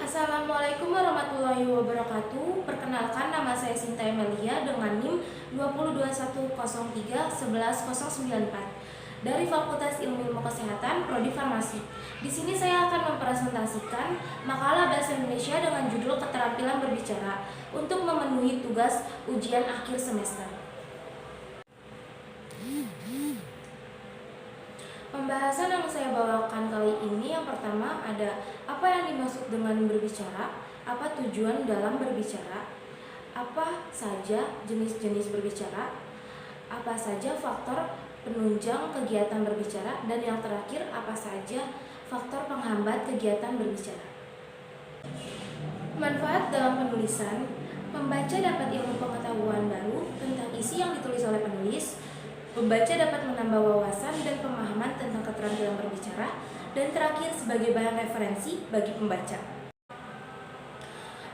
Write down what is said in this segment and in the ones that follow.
Assalamualaikum warahmatullahi wabarakatuh. Perkenalkan, nama saya Sinta Emelia dengan NIM 202103119094 dari Fakultas Ilmu Kesehatan Prodi Farmasi. Di sini saya akan mempresentasikan makalah bahasa Indonesia dengan judul Keterampilan Berbicara untuk memenuhi tugas ujian akhir semester. Pembahasan yang saya bawakan kali ini, yang pertama ada apa yang dimaksud dengan berbicara, apa tujuan dalam berbicara, apa saja jenis-jenis berbicara, apa saja faktor penunjang kegiatan berbicara, dan yang terakhir apa saja faktor penghambat kegiatan berbicara. Manfaat dalam penulisan: pembaca dapat ilmu pengetahuan baru tentang isi yang ditulis oleh penulis. Pembaca dapat menambah wawasan dan pemahaman tentang keterampilan berbicara, dan terakhir sebagai bahan referensi bagi pembaca.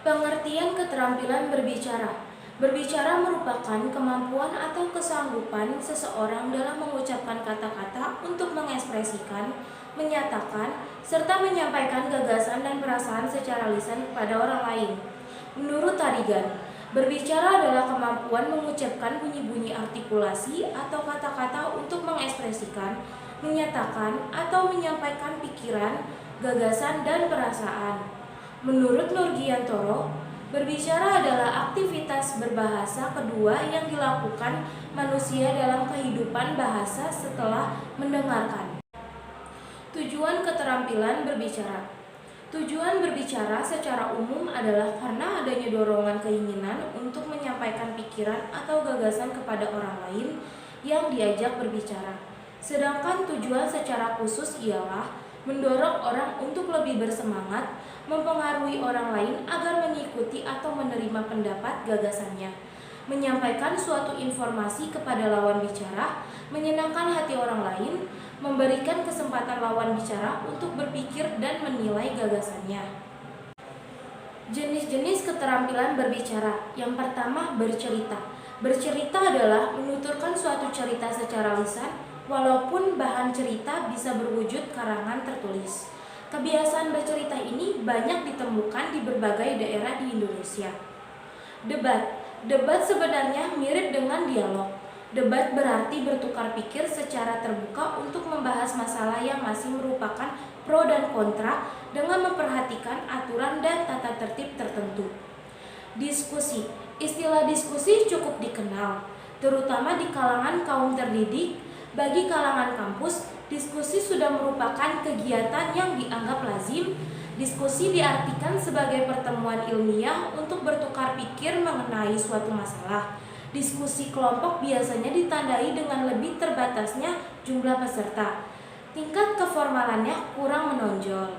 Pengertian keterampilan berbicara. Berbicara merupakan kemampuan atau kesanggupan seseorang dalam mengucapkan kata-kata untuk mengekspresikan, menyatakan, serta menyampaikan gagasan dan perasaan secara lisan kepada orang lain. Menurut Tarigan, berbicara adalah kemampuan mengucapkan bunyi-bunyi artikulasi atau kata-kata untuk mengekspresikan, menyatakan, atau menyampaikan pikiran, gagasan, dan perasaan. Menurut Nurgiantoro, berbicara adalah aktivitas berbahasa kedua yang dilakukan manusia dalam kehidupan bahasa setelah mendengarkan. Tujuan keterampilan berbicara. Tujuan berbicara secara umum adalah karena adanya dorongan keinginan untuk menyampaikan pikiran atau gagasan kepada orang lain yang diajak berbicara. Sedangkan tujuan secara khusus ialah mendorong orang untuk lebih bersemangat, mempengaruhi orang lain agar mengikuti atau menerima pendapat gagasannya, menyampaikan suatu informasi kepada lawan bicara, menyenangkan hati orang lain, memberikan kesempatan lawan bicara untuk berpikir dan menilai gagasannya. Jenis-jenis keterampilan berbicara. Yang pertama, bercerita. Bercerita adalah menuturkan suatu cerita secara lisan, walaupun bahan cerita bisa berwujud karangan tertulis. Kebiasaan bercerita ini banyak ditemukan di berbagai daerah di Indonesia. Debat. Debat sebenarnya mirip dengan dialog. Debat berarti bertukar pikir secara terbuka untuk membahas masalah yang masih merupakan pro dan kontra dengan memperhatikan aturan dan tata tertib tertentu. Diskusi. Istilah diskusi cukup dikenal, terutama di kalangan kaum terdidik. Bagi kalangan kampus, diskusi sudah merupakan kegiatan yang dianggap lazim. Diskusi diartikan sebagai pertemuan ilmiah untuk bertukar pikir mengenai suatu masalah. Diskusi kelompok biasanya ditandai dengan lebih terbatasnya jumlah peserta. Tingkat keformalannya kurang menonjol.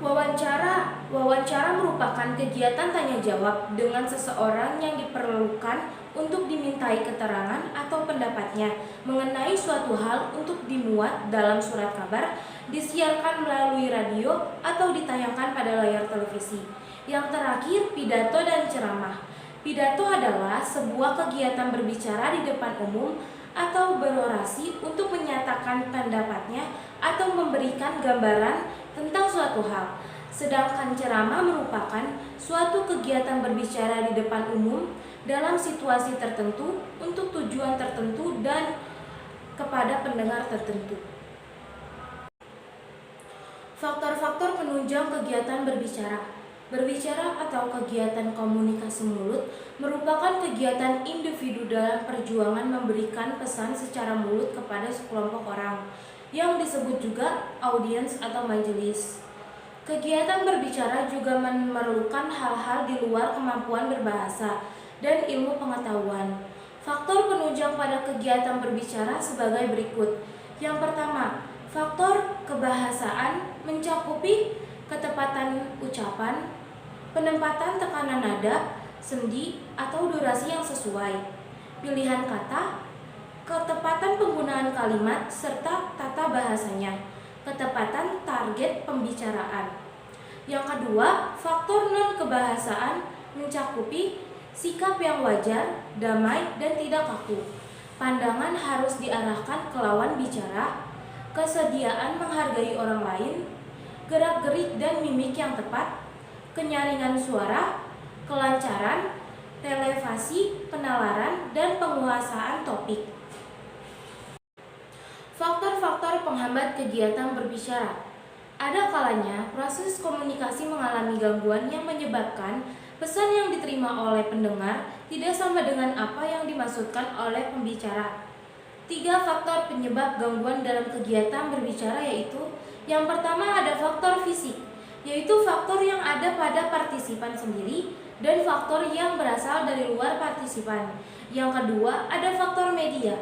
Wawancara. Wawancara merupakan kegiatan tanya jawab dengan seseorang yang diperlukan untuk dimintai keterangan atau pendapatnya mengenai suatu hal untuk dimuat dalam surat kabar, disiarkan melalui radio, atau ditayangkan pada layar televisi. Yang terakhir, pidato dan ceramah. Pidato adalah sebuah kegiatan berbicara di depan umum atau berorasi untuk menyatakan pendapatnya atau memberikan gambaran tentang suatu hal. Sedangkan ceramah merupakan suatu kegiatan berbicara di depan umum dalam situasi tertentu untuk tujuan tertentu dan kepada pendengar tertentu. Faktor-faktor penunjang kegiatan berbicara. Berbicara atau kegiatan komunikasi mulut merupakan kegiatan individu dalam perjuangan memberikan pesan secara mulut kepada sekelompok orang, yang disebut juga audiens atau majelis. Kegiatan berbicara juga memerlukan hal-hal di luar kemampuan berbahasa dan ilmu pengetahuan. Faktor penunjang pada kegiatan berbicara sebagai berikut. Yang pertama, faktor kebahasaan mencakupi ketepatan ucapan, penempatan tekanan nada, sendi, atau durasi yang sesuai, pilihan kata, ketepatan penggunaan kalimat, serta tata bahasanya, ketepatan target pembicaraan. Yang kedua, faktor non-kebahasaan mencakupi sikap yang wajar, damai, dan tidak kaku. Pandangan harus diarahkan ke lawan bicara, kesediaan menghargai orang lain, gerak-gerik dan mimik yang tepat, kenyaringan suara, kelancaran, relevasi, penalaran, dan penguasaan topik. Faktor-faktor penghambat kegiatan berbicara. Ada kalanya proses komunikasi mengalami gangguan yang menyebabkan pesan yang diterima oleh pendengar tidak sama dengan apa yang dimaksudkan oleh pembicara. 3 faktor penyebab gangguan dalam kegiatan berbicara yaitu: yang pertama ada faktor fisik, yaitu faktor yang ada pada partisipan sendiri dan faktor yang berasal dari luar partisipan. Yang kedua ada faktor media,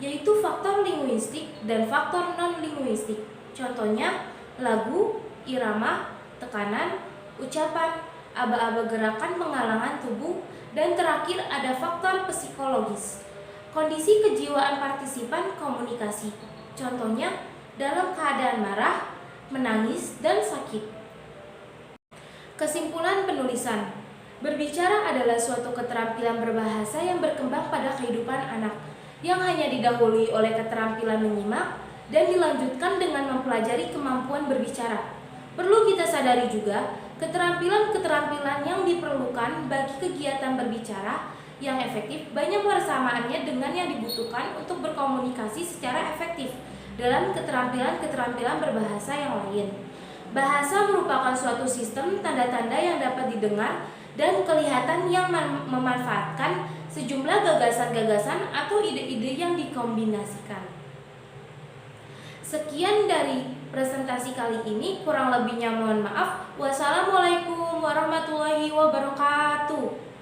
yaitu faktor linguistik dan faktor non-linguistik. Contohnya lagu, irama, tekanan, ucapan, aba-aba gerakan penghalangan tubuh, dan terakhir ada faktor psikologis. Kondisi kejiwaan partisipan komunikasi, contohnya dalam keadaan marah, menangis, dan sakit. Kesimpulan penulisan. Berbicara adalah suatu keterampilan berbahasa yang berkembang pada kehidupan anak, yang hanya didahului oleh keterampilan menyimak dan dilanjutkan dengan mempelajari kemampuan berbicara. Perlu kita sadari juga, keterampilan-keterampilan yang diperlukan bagi kegiatan berbicara yang efektif banyak persamaannya dengan yang dibutuhkan untuk berkomunikasi secara efektif dalam keterampilan-keterampilan berbahasa yang lain. Bahasa merupakan suatu sistem tanda-tanda yang dapat didengar dan kelihatan yang memanfaatkan sejumlah gagasan-gagasan atau ide-ide yang dikombinasikan. Sekian dari presentasi kali ini, kurang lebihnya mohon maaf. Wassalamualaikum warahmatullahi wabarakatuh.